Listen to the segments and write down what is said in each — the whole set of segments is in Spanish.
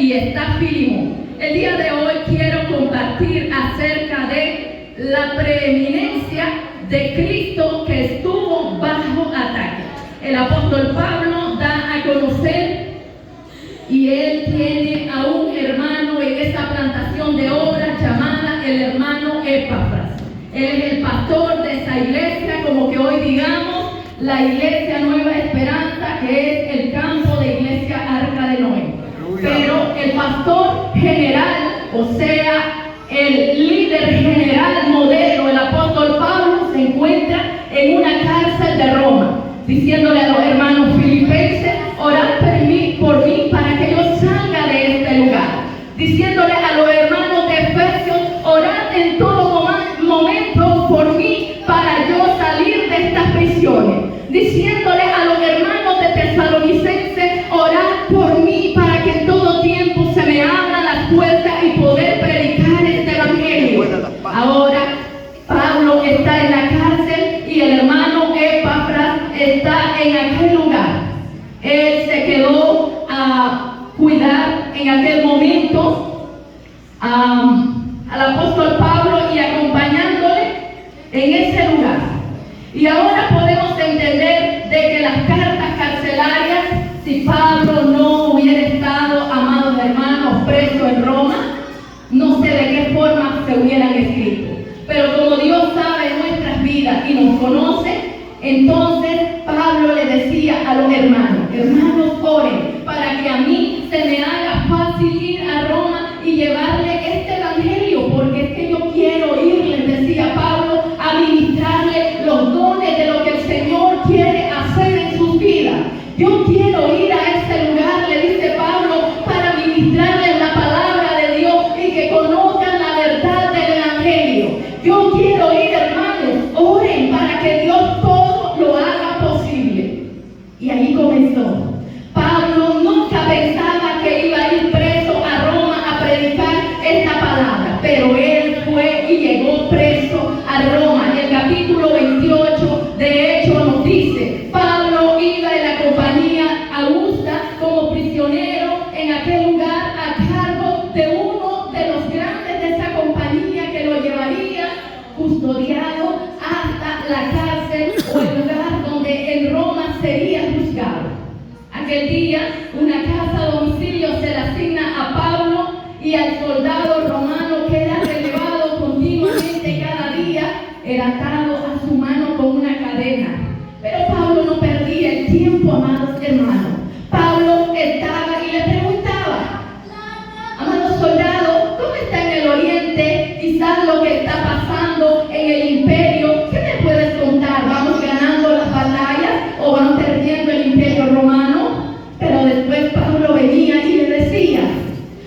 y está Filemón. El día de hoy quiero compartir acerca de la preeminencia de Cristo que estuvo bajo ataque. El apóstol Pablo da a conocer y él tiene a un hermano en esa plantación de obras llamada el hermano Epafras. Él es el pastor de esa iglesia, como que hoy digamos la iglesia Nueva Esperanza, que es el campo de iglesia Arca de Noé. Pero el pastor general, o sea, el líder general modelo, el apóstol Pablo, se encuentra en una cárcel de Roma, diciéndole a los hermanos filipenses: orad por mí para que yo salga de este lugar. Diciéndole a los hermanos de Efesios: orad en todo momento por mí para yo salir de estas prisiones. Diciéndole a los hermanos de Tesalonicenses: orad por mí para que en todo tiempo se me abran las puertas y poder predicar este evangelio. Ahora Pablo está en la cárcel y el hermano Epafras está en aquel lugar. Él se quedó a cuidar en aquel momento al apóstol Pablo y acompañándole en ese lugar. Y ahora podemos entender de que las cartas carcelarias, si Pablo no hubiera estado, amados hermanos, preso en Roma, no sé de qué forma se hubieran escrito. Pero como Dios sabe nuestras vidas y nos conoce, entonces Pablo le decía a los hermanos: hermanos, oren para que a mí se me haga fácil ir a Roma y llevarle este evangelio, porque es que yo quiero ir, les decía Pablo, a ministrarle los dones de lo que el Señor quiere hacer en sus vidas. Yo quiero ir a este lugar, le dice Pablo, para ministrarles la palabra de Dios y que conozcan la verdad del evangelio. Yo quiero ir, hermanos, oren para que Dios todo lo haga posible. Y ahí comenzó. Pablo nunca pensaba que iba a ir preso a Roma a predicar esta palabra, pero él fue y llegó preso a Roma. En el capítulo 28 de Hechos nos dice: Pablo iba en la compañía Augusta como prisionero en aquel lugar a cargo de uno de los grandes de esa compañía que lo llevaría custodiado hasta la cárcel o el lugar donde en Roma sería juzgado. Aquel día una casa a domicilio se le asigna a Pablo y al soldado romano que era relevado continuamente cada día era atado a su mano con una cadena. Pero Pablo no perdía el tiempo, amados hermanos. Pablo estaba y le preguntaba: amado soldado, ¿cómo está en el oriente? Quizás lo que está pasando en el imperio. ¿Qué me puedes contar? ¿Vamos ganando las batallas o van perdiendo el imperio romano? Pero después Pablo venía y le decía: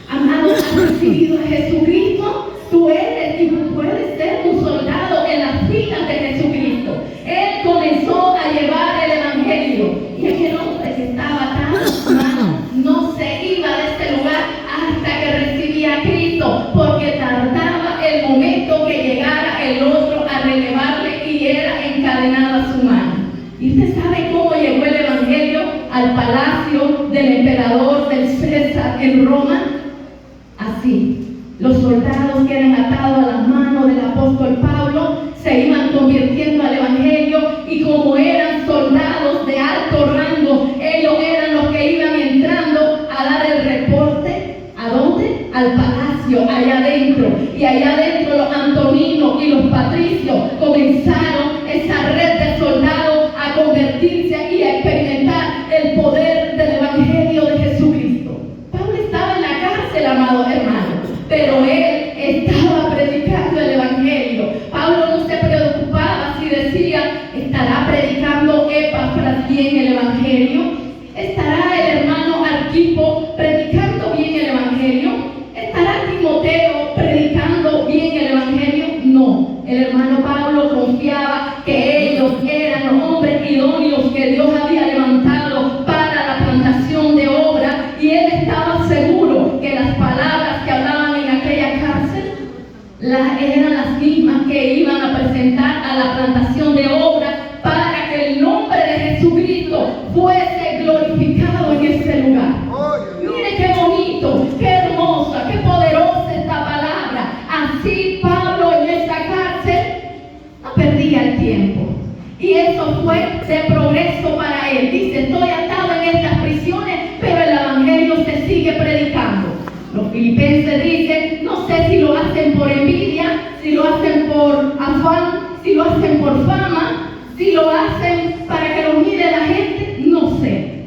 amado, ¿has recibido a Jesucristo? Tú eres y tú puedes ser un soldado en las filas de Jesucristo. Él comenzó a llevar el evangelio y aquel hombre que estaba tan mal no se iba de este lugar hasta que recibía a Cristo, porque tardaba el momento que llegara el otro a relevarle y era encadenado a su mano. ¿Y usted sabe cómo llegó el evangelio al palacio del emperador del César en Roma? Así. Los soldados que eran atados a las manos del apóstol Pablo se iban convirtiendo al evangelio, y como eran soldados de alto rango, ellos eran los que iban entrando a dar el reporte. ¿A dónde? Al palacio, allá adentro. Y allá adentro los antoninos y los patricios comenzaron esa red de soldados a convertirse y a experimentar el poder del evangelio de Jesucristo. Pablo estaba en la cárcel, amados hermanos, pero él estaba predicando el evangelio. Pablo no se preocupaba si decía: ¿estará predicando Epafras bien el evangelio? ¿Estará el hermano Arquipo predicando bien el evangelio? ¿Estará Timoteo predicando bien el evangelio? No. El hermano Pablo confiaba que ellos eran los hombres idóneos que Dios había levantado para la plantación de obra, y él estaba seguro que las palabras que hablaban en aquella cárcel eran las mismas que iban a presentar a la plantación de obra para que el nombre de Jesucristo fuese glorificado en ese lugar. Mire qué bonito, qué Filipenses dice, no sé si lo hacen por envidia, si lo hacen por afán, si lo hacen por fama, si lo hacen para que lo mire la gente, no sé.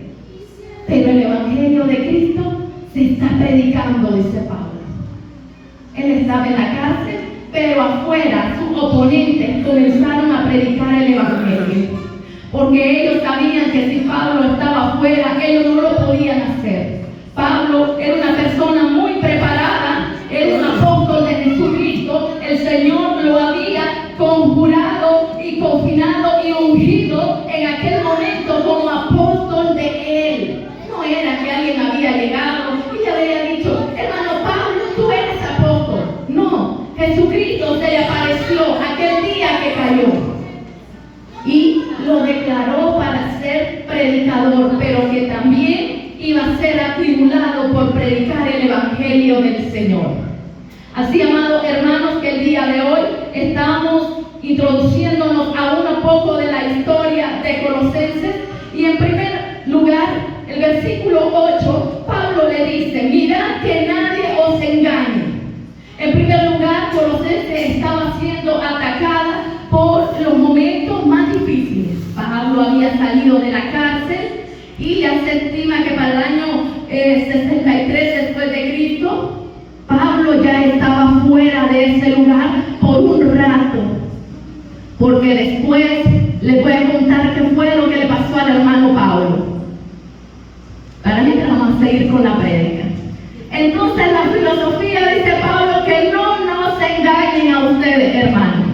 Pero el Evangelio de Cristo se está predicando, dice Pablo. Él estaba en la cárcel, pero afuera sus oponentes comenzaron a predicar el Evangelio. Porque ellos sabían que si Pablo estaba afuera, ellos no lo podían hacer. Pablo era una persona muy preparada, era un apóstol de Jesucristo. El Señor lo había conjurado y confinado y ungido en aquel momento como apóstol de él. No era que alguien había llegado y le había dicho, hermano Pablo, tú eres apóstol. No, Jesucristo se le apareció aquel día que cayó y lo declaró para ser predicador, pero que también iba a ser atribulado por predicar el Evangelio del Señor. Así, amados hermanos, que el día de hoy estamos introduciéndonos a un poco de la historia de Colosenses, y en primer lugar, el versículo 8, Pablo le dice, mirad que nadie os engañe. En primer lugar, Colosenses estaba siendo atacada por los momentos más difíciles. Pablo había salido de la cárcel y ya se estima que para el año 63 después de Cristo, Pablo ya estaba fuera de ese lugar por un rato. Porque después les voy a contar qué fue lo que le pasó al hermano Pablo. Para mí vamos a seguir con la prédica. Entonces la filosofía dice Pablo que no nos engañen a ustedes, hermanos.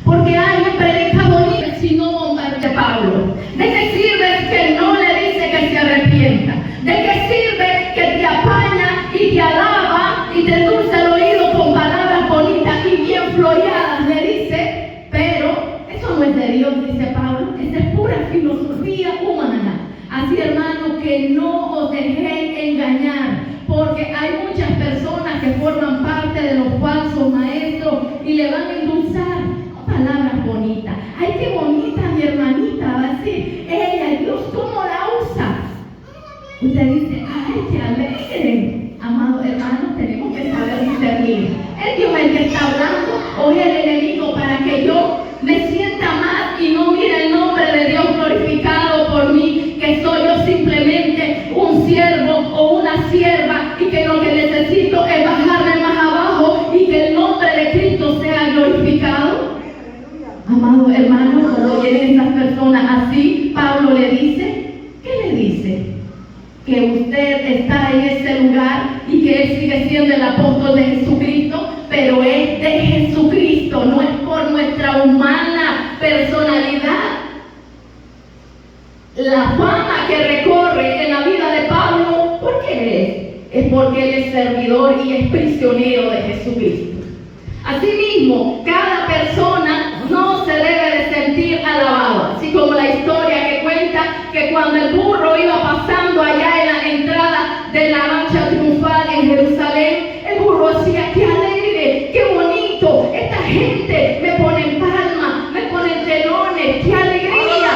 Porque alguien predica bonito si no bombardea a Pablo. ¿De qué sirve que no le dice que se arrepienta? ¿De qué sirve que te apaña y te alaba y te endulza el oído con palabras bonitas y bien floreadas? Le dice, pero eso no es de Dios, dice Pablo. Esa es pura filosofía humana. Así, hermanos, que no os dejéis engañar, porque hay muchas personas que forman parte de los falsos maestros y le van a endulzar palabras bonitas. Ay, qué bonita mi hermanita, va a decir ella, Dios, ¿cómo la usa? Usted dice, ay, qué alegre. Amados hermanos, tenemos que saber discernir. ¿Es Dios el que está hablando o es el enemigo para que yo me sienta mal y no mire el nombre de Dios glorificado por mí, que soy yo simplemente un siervo o una sierva y que lo que necesito es bajarme más abajo y que el nombre de Cristo sea glorificado? Amados hermanos, cuando vienen esas personas así, Pablo le dice, ¿qué le dice? Que usted está en ese lugar y que él sigue siendo el apóstol de Jesucristo, pero es de Jesucristo, no es por nuestra humana personalidad. La fama que recorre en la vida de Pablo, ¿por qué es? Es porque él es servidor y es prisionero de Jesucristo. Asimismo, cada persona no se debe de sentir alabado, así como la historia que cuenta que cuando el burro iba pasando allá en la entrada de la marcha triunfal en Jerusalén, el burro decía, qué alegre, qué bonito, esta gente me pone en palmas, me pone en telones, qué alegría.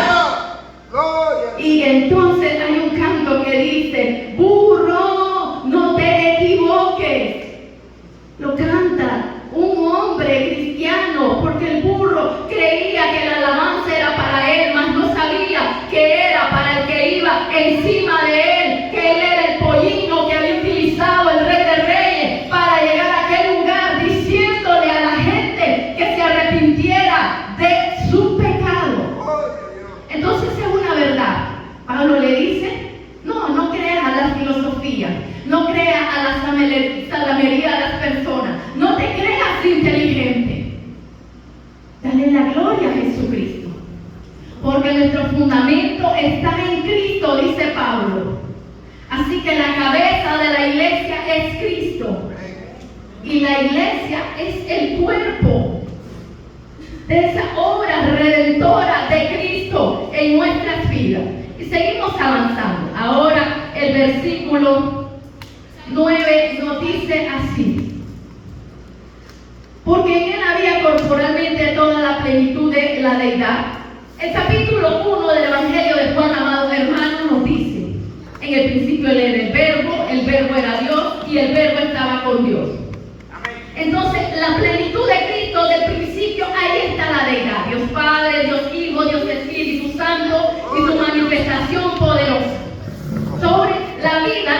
Y entonces hay un canto que dice, burro, no te equivoques. Lo canta un hombre cristiano, porque el burro creía que la alabanza era para él, mas no sabía que era para el que iba encima de él, que él era el pollino que había utilizado el Rey de Reyes para llegar a aquel lugar, diciéndole a la gente que se arrepintiera de su pecado. Entonces es una verdad. Pablo le dice, no creas a la filosofía, no creas a la salamería de las personas, no te creas inteligente. Dale la gloria a Jesucristo, porque nuestro fundamento está en Cristo, dice Pablo. Así que la cabeza de la iglesia es Cristo, y la iglesia es el cuerpo de esa obra redentora de Cristo en nuestras vidas. Y seguimos avanzando. Ahora el versículo 9 nos dice así: porque en él había corporalmente toda la plenitud de la deidad. El capítulo 1 del Evangelio de Juan, amados hermanos, nos dice: En el principio era el verbo era Dios y el verbo estaba con Dios. Entonces, la plenitud de Cristo del principio, ahí está la deidad. Dios Padre, Dios Hijo, Dios Espíritu Santo y su manifestación poderosa sobre la vida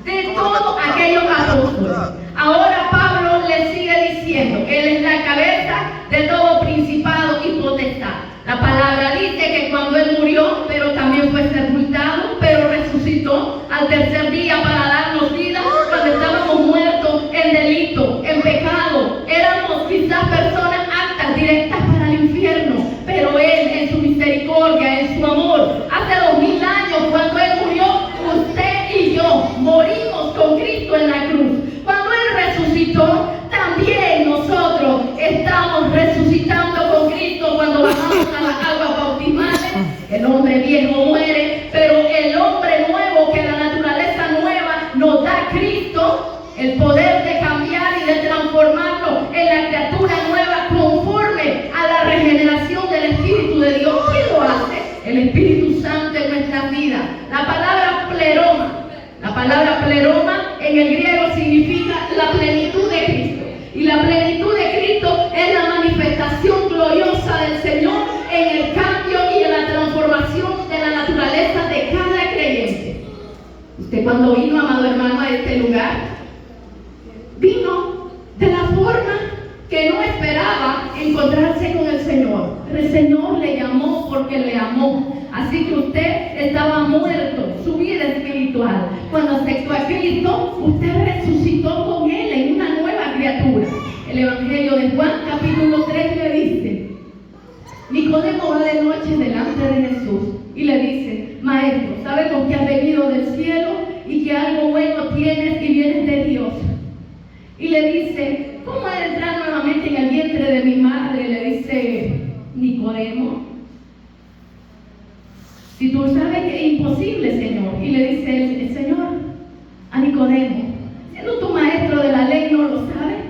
de todos aquellos apóstoles. Ahora Pablo le sigue diciendo que Él es la cabeza de todo principado y potestad. La palabra dice que cuando Él murió, pero también fue sepultado, pero resucitó al tercer día para darnos vida cuando estábamos muertos en delito, en pecado. Éramos quizás personas aptas, directas para el infierno, pero Él en su misericordia, en su amor, hace 2000 años cuando Él murió, usted y yo morimos con Cristo en la cruz. Cuando Él resucitó, también nosotros estamos resucitando con Cristo cuando bajamos a las aguas bautismales. El hombre viejo muere, pero el hombre nuevo, que la naturaleza nueva nos da Cristo, el poder de cambiar y de transformarnos en la criatura nueva conforme a la regeneración del Espíritu de Dios. ¿Quién lo hace? El Espíritu Santo en nuestras vidas. La palabra pleroma en el griego significa la plenitud de Cristo. Y la plenitud de Cristo es la manifestación gloriosa del Señor en el cambio y en la transformación de la naturaleza de cada creyente. Usted cuando vino, amado hermano, a este lugar, vino de la forma que no esperaba encontrarse con el Señor. Pero el Señor le llamó porque le amó. Así que usted estaba muerto, su vida espiritual. Cuando aceptó a Cristo, usted resucitó con Él en una nueva criatura. El Evangelio de Juan, capítulo 3, le dice: Nicodemo va de noche delante de Jesús y le dice: Maestro, sabemos que has venido del cielo y que algo bueno tienes y vienes de Dios. Y le dice: ¿cómo he de entrar nuevamente en el vientre de mi madre? Le dice Nicodemo: si tú sabes que es imposible, Señor. Y le dice el Señor a Nicodemo: siendo tu maestro de la ley, ¿no lo sabes?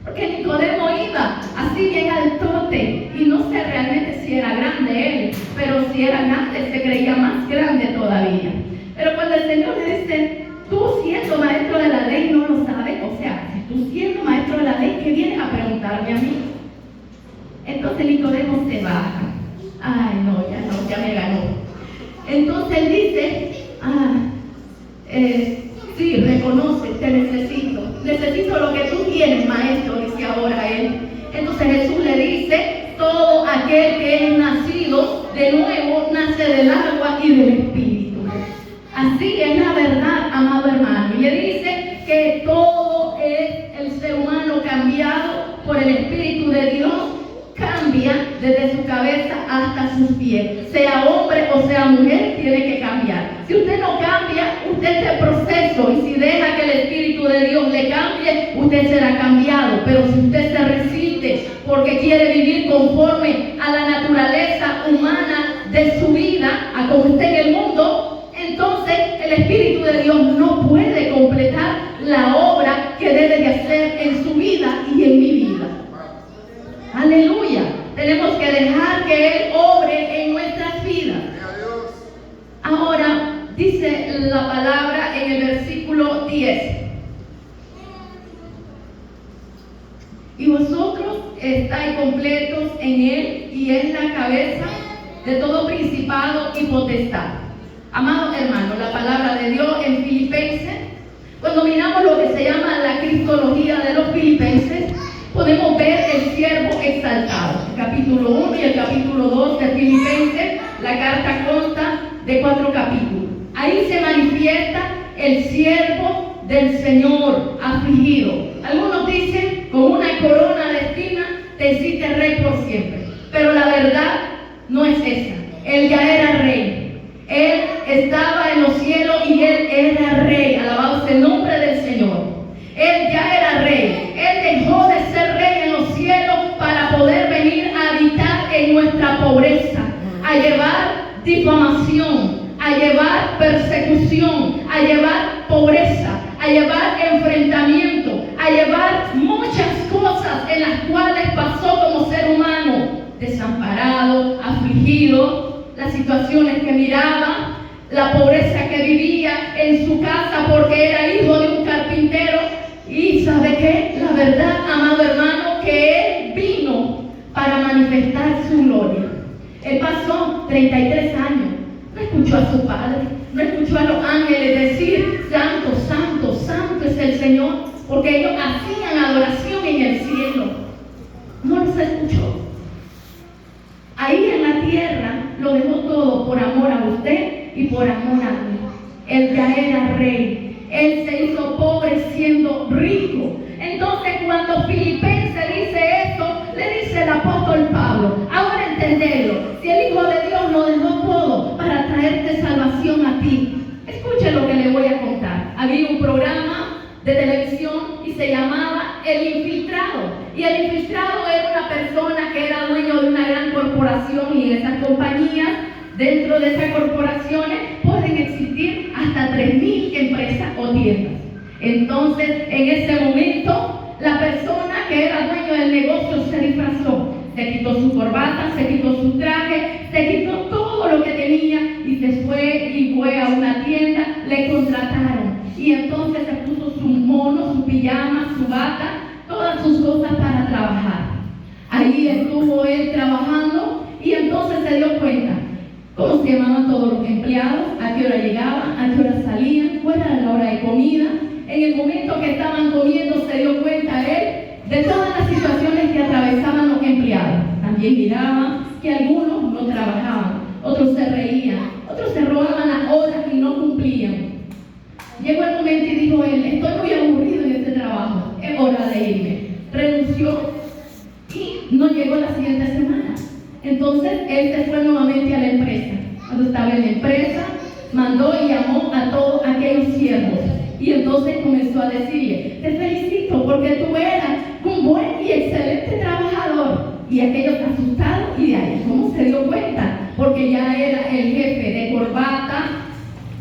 Porque Nicodemo iba así bien altote y no sé realmente si era grande él, pero si era grande se creía más grande todavía. Pero cuando el Señor le dice: tú siendo maestro de la ley, ¿no lo sabes? O sea, si tú siendo maestro de la ley, ¿qué vienes a preguntarme a mí? Entonces Nicodemo se baja. Ay, no, ya me ganó. Entonces él dice: sí, reconoce, te necesito lo que tú tienes, maestro, dice ahora él. Entonces Jesús le dice: todo aquel que es nacido de nuevo nace del agua y del Espíritu. Así es la verdad, amado hermano. Y le dice que todo es el ser humano cambiado por el Espíritu de Dios. Cambia desde su cabeza hasta sus pies. Sea hombre o sea mujer, tiene que cambiar. Si usted no cambia, usted está en proceso. Y si deja que el Espíritu de Dios le cambie, usted será cambiado. Pero si usted se resiste porque quiere vivir conforme a la naturaleza humana de su vida, a como esté en el mundo, entonces el Espíritu de Dios no puede completar la obra que debe de hacer en su vida y en mi vida. Aleluya. Tenemos que dejar que Él obre en nuestras vidas. Ahora dice la palabra en el versículo 10: y vosotros estáis completos en Él, y es la cabeza de todo principado y potestad. Amado hermano, la palabra de Dios en Filipenses, cuando miramos lo que se llama la cristología de los filipenses, podemos ver el siervo exaltado. El capítulo 1 y el capítulo 2 de Filipenses, la carta consta de 4 capítulos. Ahí se manifiesta el siervo del Señor afligido. Algunos dicen: con una corona de espinas te hiciste rey por siempre. Pero la verdad no es esa. Él ya era rey. Él estaba en los cielos y Él era rey. Alabado sea el nombre del Señor. Él ya era rey. Él dejó de ser rey en los cielos para poder venir a habitar en nuestra pobreza, a llevar difamación, a llevar persecución, a llevar pobreza, a llevar enfrentamiento, a llevar muchas cosas en las cuales pasó como ser humano, desamparado, afligido, las situaciones que miraba, la pobreza que vivía en su casa porque era hijo de un carpintero. Y ¿sabe qué? La verdad, amado hermano, que él vino para manifestar su gloria. Él pasó 33 años, no escuchó a su padre, no escuchó a los ángeles decir, santo, santo, santo es el Señor, porque ellos hacían adoración en el cielo. No los escuchó. Ahí en la tierra lo dejó todo por amor a usted y por amor a mí. Él ya era rey. Él se hizo pobre siendo rico. Entonces cuando Filipenses dice esto, le dice el apóstol Pablo, ahora entenderlo, si el Hijo de Dios lo dejó todo para traerte salvación a ti. Escuche lo que le voy a contar. Había un programa de televisión y se llamaba El Infiltrado. Y el infiltrado era una persona que era dueño de una gran corporación, y esas compañías, dentro de esas corporaciones pueden existir hasta 3.000 empresas o tiendas. Entonces, en ese momento, la persona que era dueño del negocio se disfrazó, se quitó su corbata, se quitó su traje, se quitó todo lo que tenía y se fue a una tienda, le contrataron. Y entonces se puso su mono, su pijama, su bata, todas sus cosas para trabajar. Ahí estuvo él trabajando y entonces se dio cuenta cómo se llamaban todos los empleados, a qué hora llegaban, a qué hora salían, cuál era la hora de comida. En el momento que estaban comiendo se dio cuenta él de todas las situaciones que atravesaban los empleados. También miraba que algunos no trabajaban, otros se reían, otros se robaban las horas y no cumplían. Llegó el momento y dijo él, estoy muy aburrido en este trabajo, es hora de irme. Renunció y no llegó la siguiente semana. Entonces él se fue nuevamente a la empresa. Cuando estaba en la empresa, mandó y llamó a todos aquellos siervos. Y entonces comenzó a decirle, te felicito porque tú eras un buen y excelente trabajador. Y aquellos asustados, y de ahí, ¿cómo se dio cuenta? Porque ya era el jefe de corbata,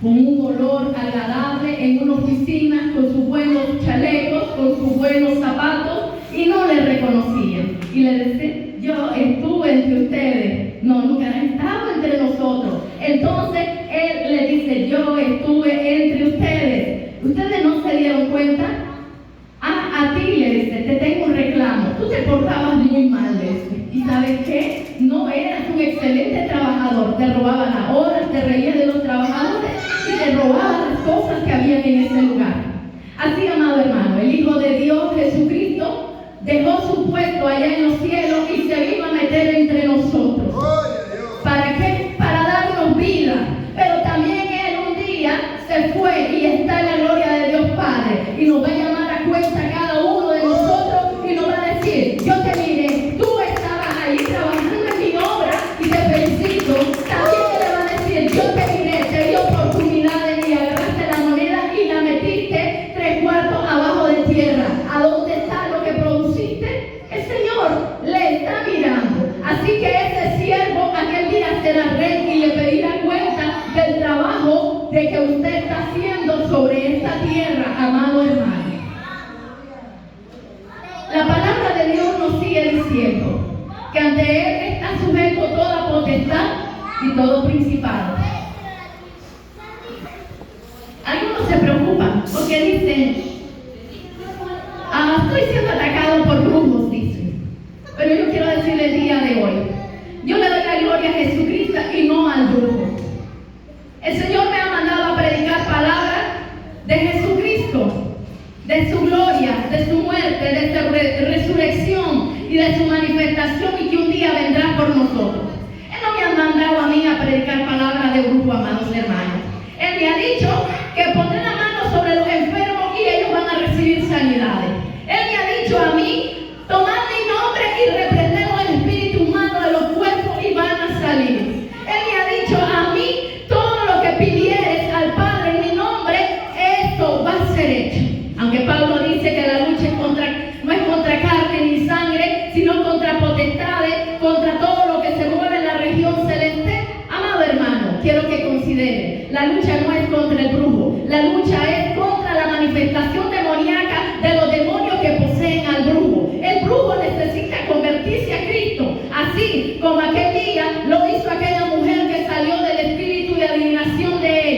con un olor agradable en una oficina, con sus buenos chalecos, con sus buenos zapatos, y no le reconocían. Y le decía, yo estuve entre ustedes. No, nunca han estado entre nosotros. Entonces él le dice, yo estuve entre ustedes. ¿Ustedes no se dieron cuenta? A ti le dice, te tengo un reclamo. Tú te portabas muy mal, le dice. ¿Y sabes qué? No eras un excelente trabajador. Te robaban las horas, te reías de los trabajadores y te robaban las cosas que habían en ese lugar. Así, amado hermano, el Hijo de Dios, Jesucristo, dejó su puesto allá en los cielos y se vino a meter entre nosotros. ¿Para qué? Para darnos vida. Pero también él un día se fue y está en la gloria de Dios Padre. Y nos va a llamar a cuenta a cada uno de nosotros y nos va a decir, yo te miré, tú estabas ahí trabajando en mi obra y te felicito. También él le va a decir, yo te miré, te di oportunidades y agarraste la moneda y la metiste 3/4 abajo de tierra. ¿A dónde está lo que produciste? El Señor le está mirando. Así que ese siervo aquel día será rey y le pedirá cuenta del trabajo de que usted está haciendo sobre esta tierra, amado hermano. La palabra de Dios nos sigue diciendo que ante Él está sujeto toda potestad y todo principado. Algunos se preocupan porque dicen, estoy siendo atacado por brujos, dicen. Pero yo quiero decirle el día de hoy, yo le doy la gloria a Jesucristo y no al brujo. El Señor me ha mandado a predicar palabras de Jesucristo, de su gloria, de su muerte, de su resurrección y de su manifestación, y que un día vendrá por nosotros. Él no me ha mandado a mí a predicar palabras de brujo, amados hermanos. Él me ha dicho que pondré la mano sobre los enfermos y ellos van a recibir sanidades. Él me ha dicho a mí, tomad mi nombre y reprendemos el espíritu humano de los cuerpos y van a salir. Él me ha dicho a mí, todo lo que pidieres al Padre en mi nombre, esto va a ser hecho. Aunque Pablo dice que la lucha no es contra carne ni sangre, sino contra potestades, contra todo lo que se mueve en la región celeste. Amado hermano, quiero que considere, la lucha no es contra el brujo, la lucha es contra la manifestación demoníaca de los demonios que poseen al brujo. El brujo necesita convertirse a Cristo, así como aquel día lo hizo aquella mujer que salió del espíritu de adivinación de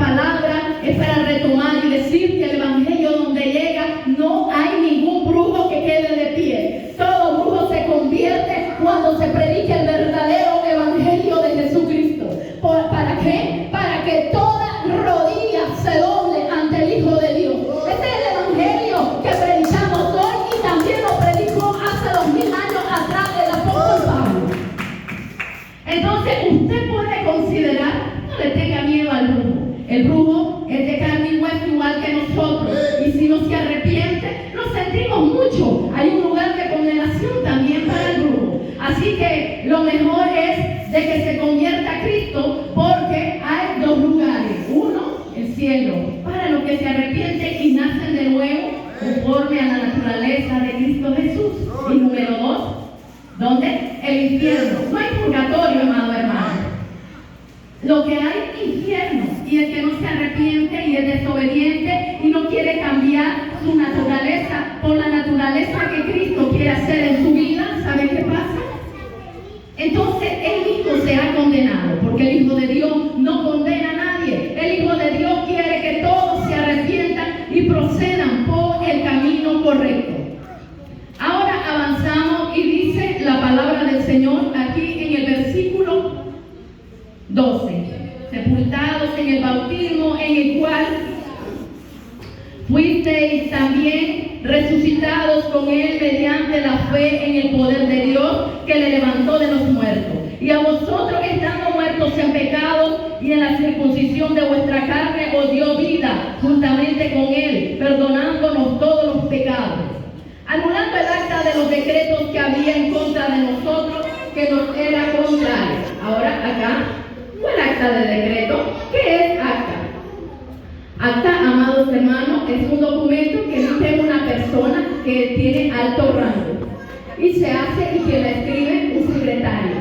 palabra es para retomar y decir que el evangelio donde llega no hay ningún brujo que quede de pie. Todo brujo se convierte cuando se predica el verdadero evangelio de Jesucristo. ¿Para qué? Para que toda rodilla se doble ante el Hijo de Dios. Este es el evangelio que predicamos hoy y también lo predicó hace 2000 años atrás el apóstol Pablo. Entonces usted puede considerar, no le tenga miedo al brujo. El brujo es de carne y hueso igual que nosotros, y si no se arrepiente, nos sentimos mucho. Hay un lugar de condenación también para el brujo. Así que lo mejor es de que se convierta a Cristo, porque hay dos lugares. Uno, el cielo, para los que se arrepienten y nacen de nuevo, conforme a la naturaleza de Cristo Jesús. Y número dos, ¿dónde? El infierno. No hay purgatorio, amado hermano. Lo que hay es infierno, y el que no se arrepiente y es desobediente y no quiere cambiar su naturaleza por la naturaleza que Cristo quiere hacer en su vida, ¿sabe qué pasa? Entonces él mismo será condenado, porque el Hijo de Dios no condena a nadie. El Hijo de Dios quiere que todos se arrepientan y procedan por el camino correcto. Ahora avanzamos y dice la palabra del Señor aquí en el versículo 12. Sepultados en el bautismo en el cual fuisteis también resucitados con él mediante la fe en el poder de Dios que le levantó de los muertos. Y a vosotros, estando muertos en pecados y en la circuncisión de vuestra carne, os dio vida juntamente con él, perdonándonos todos los pecados, anulando el acta de los decretos que había en contra de nosotros, que nos era contrario. Ahora acá, ¿cuál acta de decreto? ¿Qué es acta? Acta, amados hermanos, es un documento que emite una persona que tiene alto rango y se hace y que la escribe un secretario.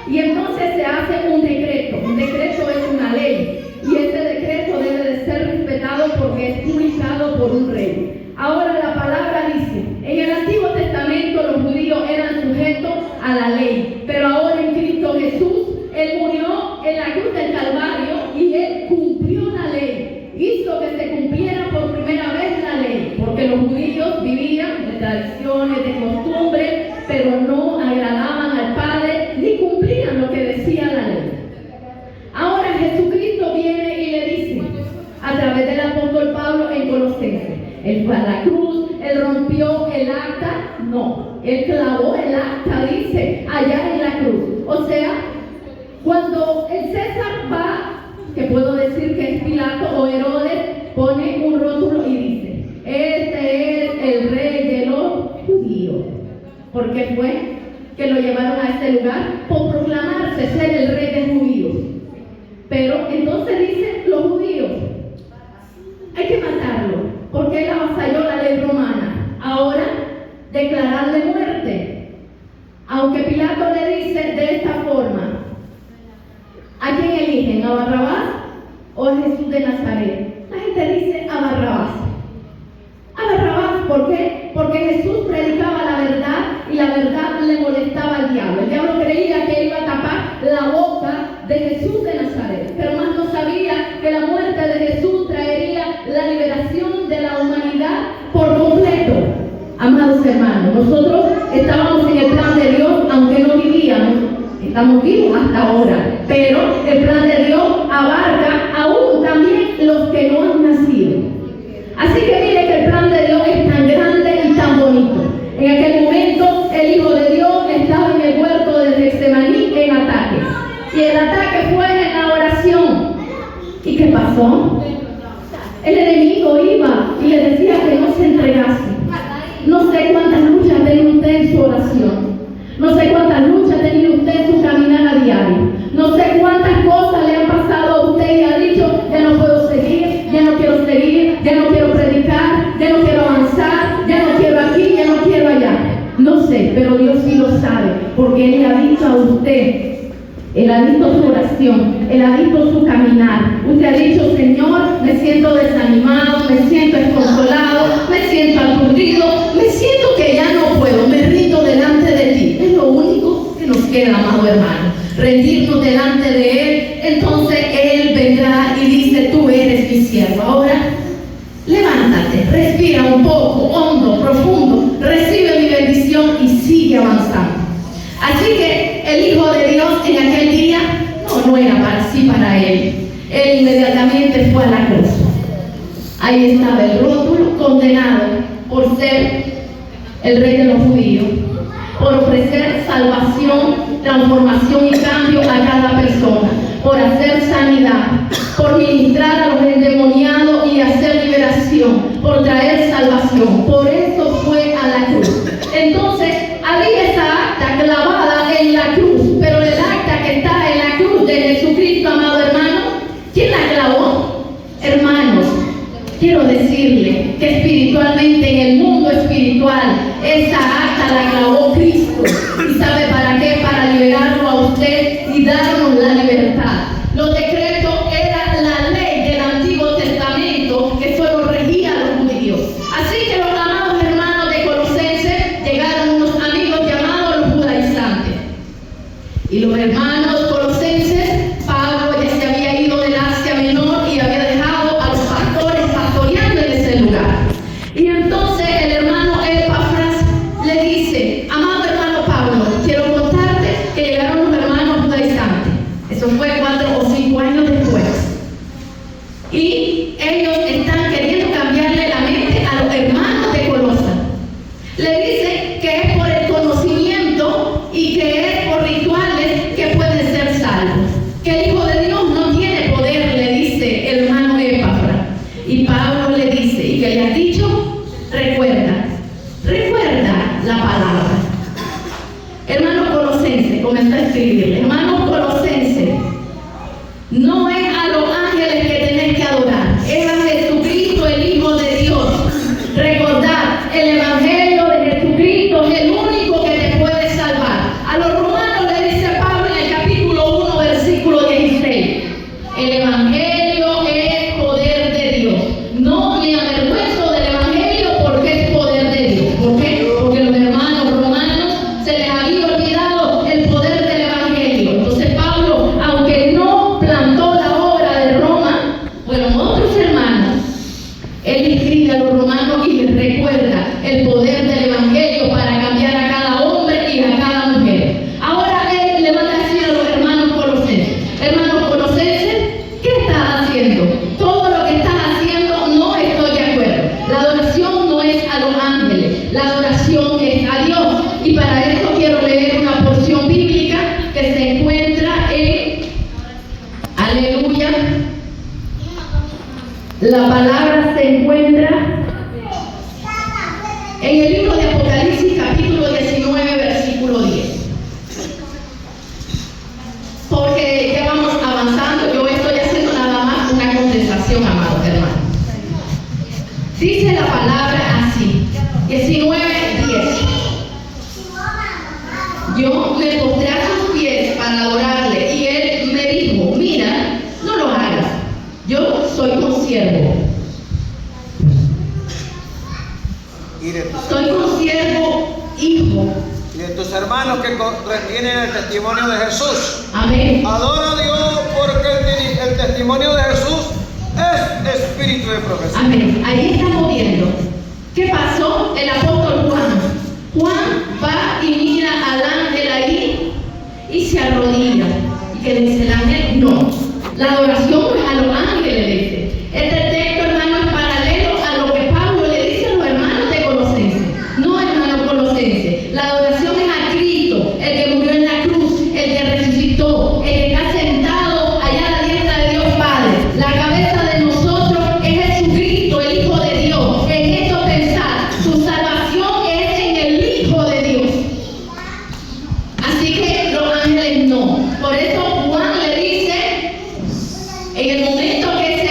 Y entonces se hace un decreto. Un decreto es una ley y ese decreto debe de ser respetado porque es publicado por un rey. Ahora la palabra dice, en el Antiguo Testamento los judíos eran sujetos a la ley, pero ahora en Cristo Jesús, Él murió en la cruz del Calvario y Él cumplió la ley. Hizo que se cumpliera por primera vez la ley, porque los judíos vivían de tradiciones, de costumbres, pero no agradaban al Padre ni cumplían lo que decía la ley. Ahora Jesucristo viene y le dice, a través del apóstol Pablo en Colosenses, Él fue a la cruz, Él rompió el acta, no, Él clavó el acta, dice, allá en la cruz. O sea, cuando el César va, que puedo decir que es Pilato o Herodes, pone un rótulo y dice, este es el rey de los judíos. ¿Por qué fue que lo llevaron a este lugar? Por proclamarse ser el rey de judíos. Pero entonces dicen los judíos, hay que matarlo, porque él avasalló la ley romana. Ahora, declararle muerte. Aunque Pilato le dice de esta forma, ¿a quién eligen? ¿A Barrabás o a Jesús de Nazaret? La gente dice a Barrabás. A Barrabás, ¿por qué? Porque Jesús predicaba la verdad y la verdad le molestaba al diablo. El diablo creía que iba a tapar la boca de Jesús de Nazaret, pero más no sabía que la muerte de Jesús traería la liberación de la humanidad por completo. Amados hermanos, nosotros estábamos en el plan de Dios, aunque no vivíamos. Estamos vivos hasta ahora, pero el plan de Dios abarca aún también los que no han nacido. Así que mire que el plan de Dios es tan grande y tan bonito. En aquel momento el Hijo de Dios estaba en el huerto de Getsemaní en ataque. Y el ataque fue en la oración. ¿Y qué pasó? El enemigo iba y le decía que no se entregase. No sé cuántas luchas tenía usted en su oración. No sé cuántas luchas tenía usted en su caminar a diario. No sé cuántas cosas le han pasado a usted y ha dicho, ya no puedo seguir, ya no quiero seguir, ya no quiero predicar, ya no quiero avanzar, ya no quiero aquí, ya no quiero allá. No sé, pero Dios sí lo sabe, porque Él le ha visto a usted. Él ha visto su oración, Él ha visto su caminar. Usted ha dicho, Señor, me siento desanimado, me siento desconsolado, me siento aturdido, me siento que ya no puedo, me rindo delante de ti. Es lo único que nos queda, amado hermano, rendirnos delante de Él. Entonces Él vendrá y dice, tú eres mi siervo. Ahora, levántate, respira un poco, hondo, profundo, recibe mi bendición y sigue avanzando. Así que el Hijo de Dios en aquel día no era para él. Él inmediatamente fue a la cruz. Ahí estaba el rótulo, condenado por ser el rey de los judíos, por ofrecer salvación, transformación y cambio a cada persona, por hacer sanidad, por ministrar a los endemoniados y hacer liberación, por traer salvación. Por eso fue a la cruz. Entonces, había esa acta clavada en la cruz, pero el acta que está en la cruz de Jesucristo, amado hermano, ¿quién la clavó? Hermanos, quiero decirle que espiritualmente, en el mundo espiritual, esa acta la clavó Cristo. ¿Y sabe para qué? Para liberarlo a usted y darnos la libertad. Los decretos era la ley del Antiguo Testamento que solo regía a los judíos. Así que los amados hermanos de Colosenses, llegaron unos amigos llamados los judaizantes. Y los hermanos colosenses, Pablo ya se había ido del Asia Menor y había dejado a los pastores pastoreando en ese lugar. Y entonces el hermano Epafras le dice: amado hermano Pablo, quiero contarte que llegaron los hermanos judaizantes. Eso fue 4 o 5 años después. Y ellos están queriendo cambiarle la mente a los hermanos de Colosa. Le dicen que es por el conocimiento y que es por rituales que pueden ser salvos. Que el Hijo de Dios no tiene poder, le dice el hermano Epafras. Y Pablo le dice: ¿y qué le has dicho? Recuerda la palabra. Hermanos colosenses, comenzó a escribirle: hermanos colosenses, no es a los ángeles que tenéis que adorar, es a Jesucristo, el Hijo de Dios. Recordad, el Evangelio de Jesucristo es el único que te puede salvar. A los romanos le dice Pablo en el capítulo 1, versículo 16: el Evangelio es poder de Dios. No me avergüenzo del Evangelio porque es poder de Dios. ¿Por qué? Porque los hermanos romanos se les había olvidado el poder del Evangelio. Entonces Pablo, aunque no plantó la obra de Roma, fueron otros hermanos, él escribe a los romanos y les recuerda el poder del Evangelio para cambiar a cada hombre y a cada mujer. Ahora él le va a decir a los hermanos colosenses: hermanos colosenses, ¿qué estás haciendo? Todo lo que estás haciendo no estoy de acuerdo. La adoración no es a los ángeles, la adoración es a Dios. Y para eso quiero leer una porción bíblica que se encuentra en, aleluya, la palabra se encuentra en el libro de Apocalipsis, capítulo 19, versículo 10. Porque ya vamos avanzando, yo estoy haciendo nada más una condensación, amados hermanos. Dice la palabra así, 19, 10. Yo me postré a sus pies para adorarle y él me dijo: mira, no lo hagas, yo soy consiervo. Soy consiervo, hijo. Y de tus hermanos que retienen el testimonio de Jesús. Amén. Adora a Dios porque el testimonio de Jesús es espíritu de profecía. Amén. Ahí estamos viendo. ¿Qué pasó? El apóstol Juan va y mira al ángel ahí y se arrodilla. ¿Y qué dice el ángel? No. La adoración no es a los ángeles, dice. Este texto, hermano, es paralelo a lo que Pablo le dice a los hermanos de Colosenses. No, hermanos colosenses. La adoración es a Cristo, el que murió en la cruz, el que resucitó, el que está sentado allá a la diestra de Dios Padre. La cabeza de nosotros es Jesucristo, el Hijo de Dios. En esto pensar, su salvación es en el Hijo de Dios. Así que los ángeles no. Por eso Juan le dice, en el momento que ese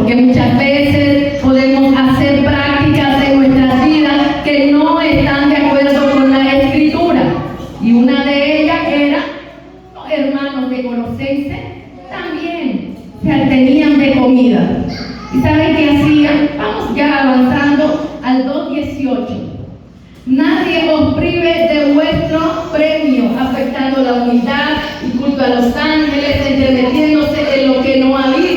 porque muchas veces podemos hacer prácticas en nuestras vidas que no están de acuerdo con la Escritura. Y una de ellas era, los hermanos de Colosenses también se abstenían de comida. ¿Y saben qué hacían? Vamos ya avanzando al 2:18. Nadie os prive de vuestro premio, afectando la unidad y culto a los ángeles, entremetiéndose en lo que no había